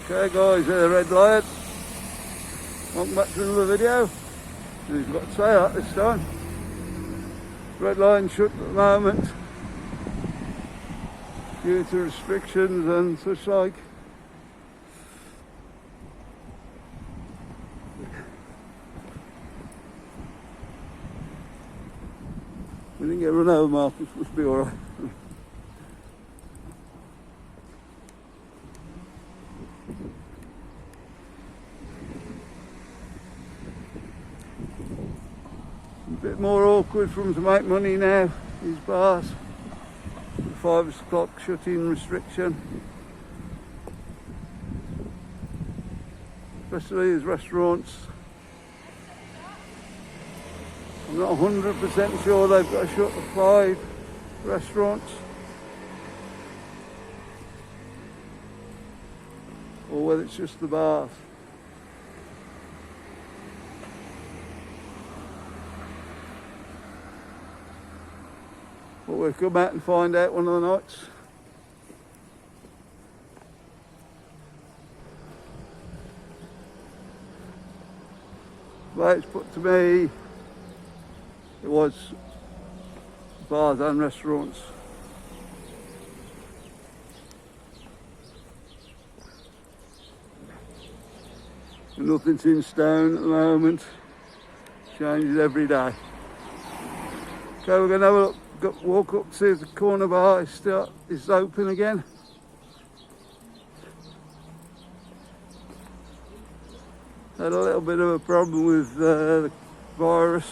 Okay guys, the red lion. Welcome back to another video. He's got to say that this time. Red lion shut at the moment due to restrictions and such like. We didn't get run over, Marcus, must be alright. A bit more awkward for him to make money now, these bars. The 5 o'clock shut-in restriction. Especially his restaurants. I'm not 100% sure they've got to shut the 5 restaurants. Or whether it's just the bars. But we'll come out and find out one of the nights. Well, it's put to me, it was bars and restaurants. Nothing's in stone at the moment. Changes every day. Okay, we're going to have a look. Walk up to see if the corner bar is open again. Had a little bit of a problem with the virus.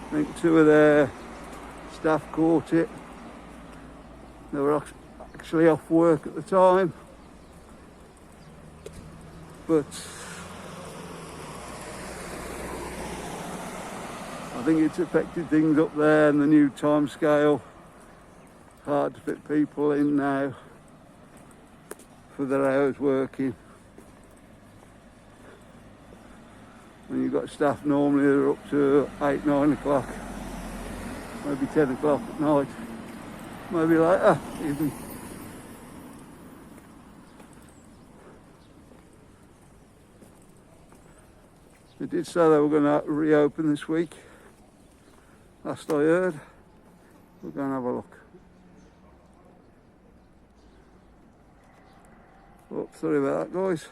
I think 2 of their staff caught it. They were actually off work at the time, but I think it's affected things up there, and the new time scale, hard to fit people in now for their hours working. When you've got staff normally that are up to 8, 9 o'clock, maybe 10 o'clock at night, maybe later even. They did say they were going to reopen this week. Last I heard. We'll go and have a look. Oh, sorry about that, guys.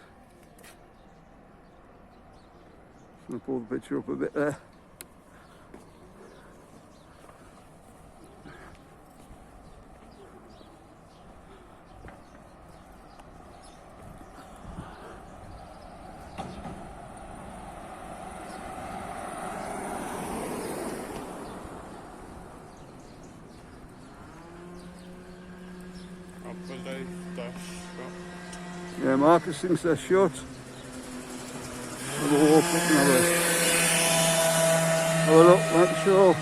Just going to pull the picture up a bit there. Yeah, Marcus thinks they're shut. We'll walk up and have a look, make sure.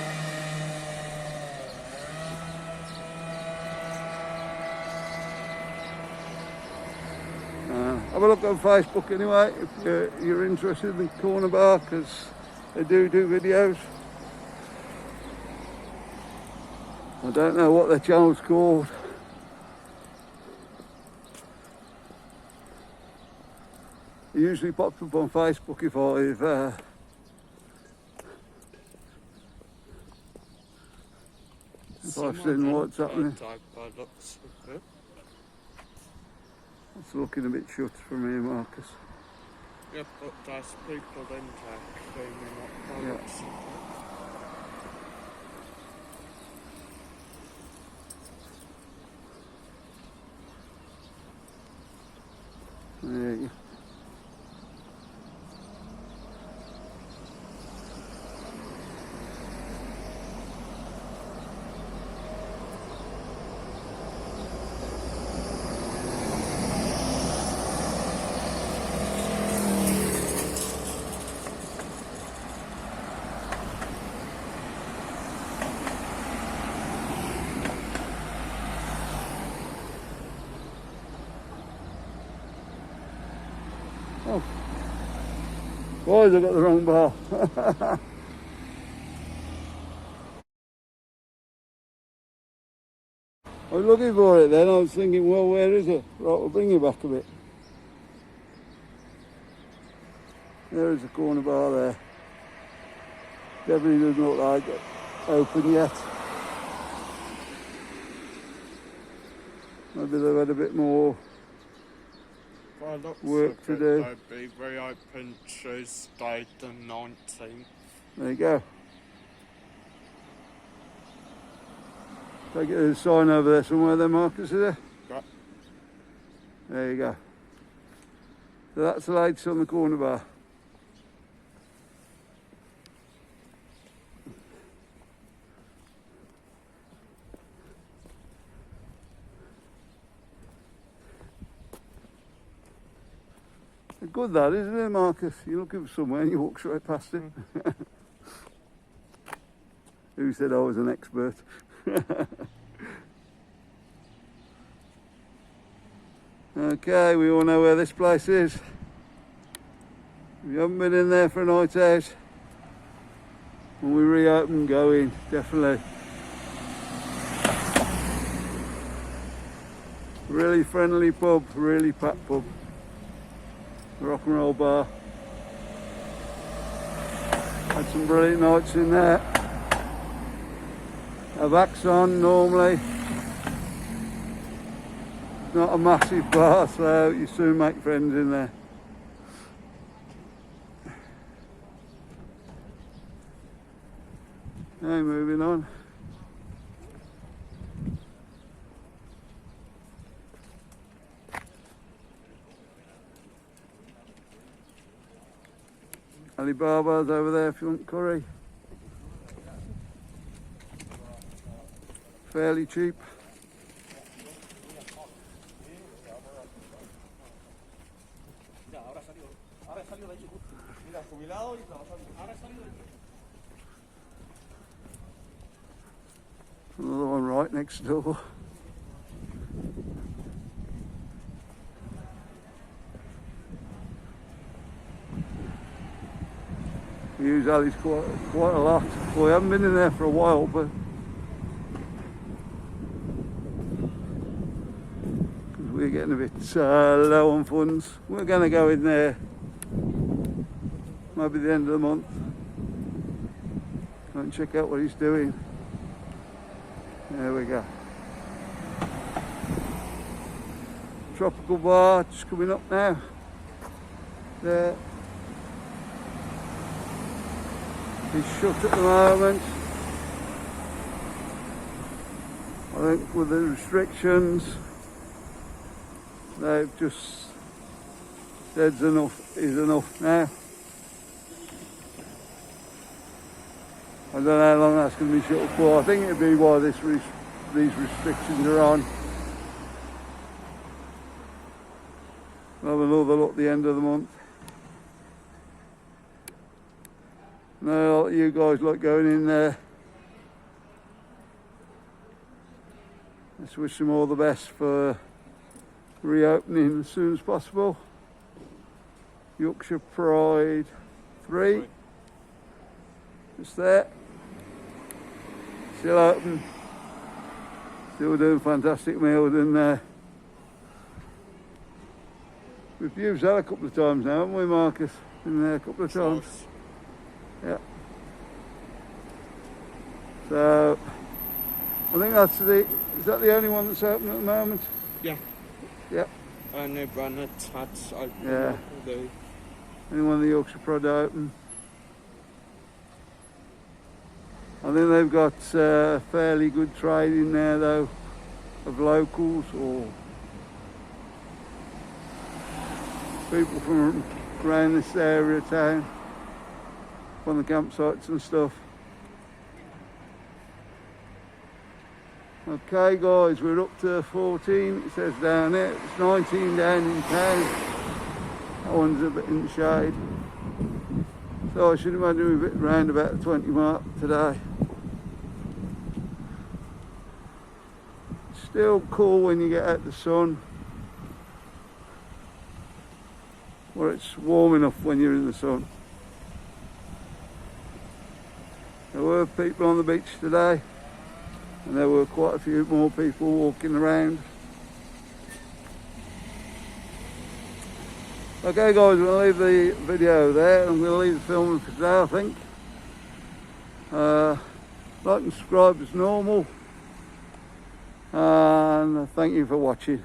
Have a look on Facebook anyway if you're interested in the corner bar, because they do videos. I don't know what their channel's called. It usually pops up on Facebook if I've seen what's happening. It's looking a bit shut from here, Marcus. Yeah, but there's people in there claiming what products. There you go. Oh, boys, I got the wrong bar. I was looking for it then, I was thinking, well, where is it? Right, we'll bring you back a bit. There is a corner bar there. Definitely doesn't look like it open yet. Maybe they've had a bit more Well, looks work of to it, do. they'll be reopened Tuesday the 19th. There you go. Take it, there's a sign over there somewhere there, Marcus, is there? Yeah. There you go. So that's the latest on the corner bar. Good that, isn't it, Marcus? You're looking for somewhere and you walk straight past it. Who said I was an expert? Okay, we all know where this place is. If you haven't been in there for a night out, when we reopen, go in, definitely. Really friendly pub, really packed pub. Rock and roll bar. Had some brilliant nights in there. Have acts on normally. Not a massive bar, so you soon make friends in there. Now moving on. Alibaba's over there if you want curry. Fairly cheap. Another one right next door. We use Ali's quite a lot. Well, we haven't been in there for a while, but because we're getting a bit low on funds, we're going to go in there maybe the end of the month. Go and check out what he's doing. There we go. Tropical bar just coming up now. There. He's shut at the moment. I think with the restrictions, they've just said enough is enough now. I don't know how long that's going to be shut for. I think it'll be while these restrictions are on. We'll have another look at the end of the month. No, you guys like going in there. Let's wish them all the best for reopening as soon as possible. Yorkshire Pride 3. Just there. Still open. Still doing fantastic meals in there. We've used that a couple of times now, haven't we, Marcus? In there a couple of times. Nice. Yeah. So I think that's is that the only one that's open at the moment? Yeah. Yeah. And they've run a tats open. Yeah. Only one of the Yorkshire Prod open. I think they've got fairly good trade in there though, of locals or people from around this area of town, on the campsites and stuff. Okay guys, we're up to 14, it says down there. It's 19 down in town. That one's a bit in the shade. So I should imagine we're around about the 20 mark today. Still cool when you get out the sun. Well, it's warm enough when you're in the sun. There were people on the beach today. and there were quite a few more people walking around. Okay guys, we'll leave the video there and we'll leave the filming for today, I think. Like and subscribe as normal, and thank you for watching.